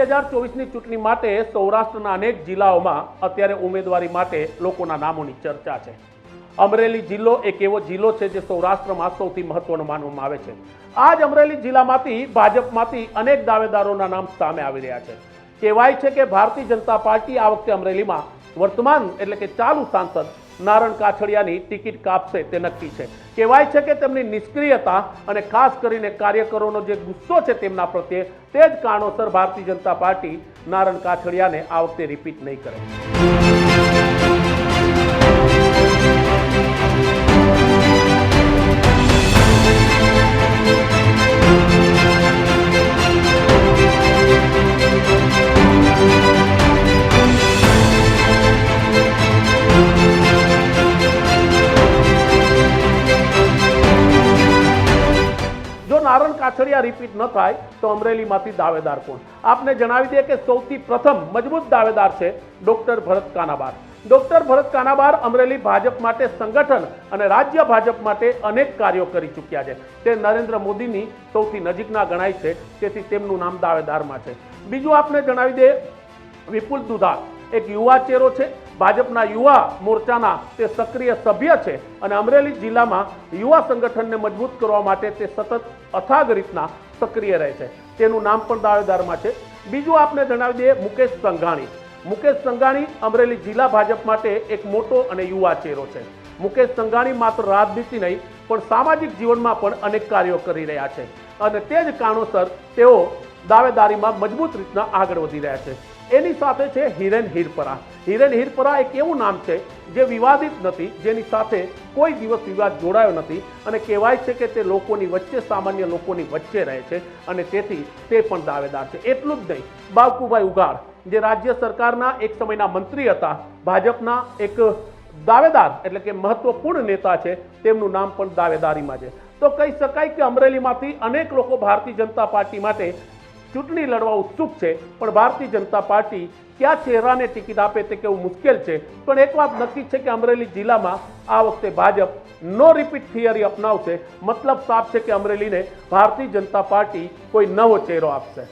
2024ની ચૂંટણી માટે સૌરાષ્ટ્રના અનેક જિલ્લાઓમાં અત્યારે ઉમેદવારી માટે લોકોના નામોની ચર્ચા છે। અમરેલી જિલ્લો એક એવો જિલ્લો છે જે સૌરાષ્ટ્રમાં સૌથી મહત્વનો માનવામાં આવે છે। આ જ અમરેલી જિલ્લામાંથી ભાજપમાંથી અનેક દાવેદારોના નામ સામે આવી રહ્યા છે। કહેવાય છે કે ભારતીય જનતા પાર્ટી આ વખતે અમરેલીમાં વર્તમાન એટલે કે ચાલુ સાંસદ નારણ કાછડિયાની ટિકિટ કાપશે તે નક્કી છે। કહેવાય છે કે તેમની નિષ્ક્રિયતા અને ખાસ કરીને કાર્યકરોનો જે ગુસ્સો છે તેમના પ્રત્યે તે જ કારણોસર ભારતીય જનતા પાર્ટી નારણ કાછડિયાને આ વખતે રિપીટ નહીં કરે। જો નારણ કાછડિયા રિપીટ ન થાય તો અમરેલીમાંથી દાવેદાર કોણ? આપને જણાવી દઈએ કે સૌથી પ્રથમ મજબૂત દાવેદાર છે ડોક્ટર ભરત કાનાબાર। ડોક્ટર ભરત કાનાબાર અમરેલી ભાજપ માટે સંગઠન અને રાજ્ય ભાજપ માટે અનેક કાર્યો કરી ચૂક્યા છે। તે નરેન્દ્ર મોદીની સૌથી નજીકના ગણાય છે, તેથી તેમનું નામ દાવેદારમાં છે। બીજું આપને જણાવી દઈએ વિપુલ દુધાત એક યુવા ચહેરો છે, ભાજપના યુવા મોરચાના તે સક્રિય સભ્ય છે અને અમરેલી જિલ્લામાં યુવા સંગઠનને મજબૂત કરવા માટે તે સતત અથાગ રીતના સક્રિય રહે છે। તેનું નામ પણ દાવેદારમાં છે। બીજું આપને જણાવી દઈએ મુકેશ સંઘાણી। મુકેશ સંઘાણી અમરેલી જિલ્લા ભાજપ માટે એક મોટો અને યુવા ચહેરો છે। મુકેશ સંઘાણી માત્ર રાજનીતિ નહીં પણ સામાજિક જીવનમાં પણ અનેક કાર્યો કરી રહ્યા છે અને તે જ કારણોસર તેઓ દાવેદારીમાં મજબૂત રીતના આગળ વધી રહ્યા છે। એની સાથે છે હિરેન હિરપરા। હિરેન હિરપરા એક એવું નામ છે જે વિવાદિત નથી, જેની સાથે કોઈ દિવસ વિવાદ જોડાયો નથી અને કહેવાય છે કે તે લોકોની વચ્ચે, સામાન્ય લોકોની વચ્ચે રહે છે અને તેથી તે પણ દાવેદાર છે। એટલું જ નહીં, બાવકુભાઈ ઉઘાડ જે રાજ્ય સરકારના એક સમયના મંત્રી હતા, ભાજપના એક દાવેદાર એટલે કે મહત્વપૂર્ણ નેતા છે, તેમનું નામ પણ દાવેદારીમાં છે। તો કહી શકાય કે અમરેલીમાંથી અનેક લોકો ભારતીય જનતા પાર્ટી માટે ચૂંટણી લડવા ઉત્સુક છે, પણ ભારતીય જનતા પાર્ટી કયા ચહેરાને ટિકિટ આપે તે કેવું મુશ્કેલ છે। પણ એક વાત નક્કી છે કે અમરેલી જિલ્લામાં આ વખતે ભાજપ નો રિપીટ થિયરી અપનાવશે। મતલબ સાફ છે કે અમરેલીને ભારતીય જનતા પાર્ટી કોઈ નવો ચહેરો આપશે।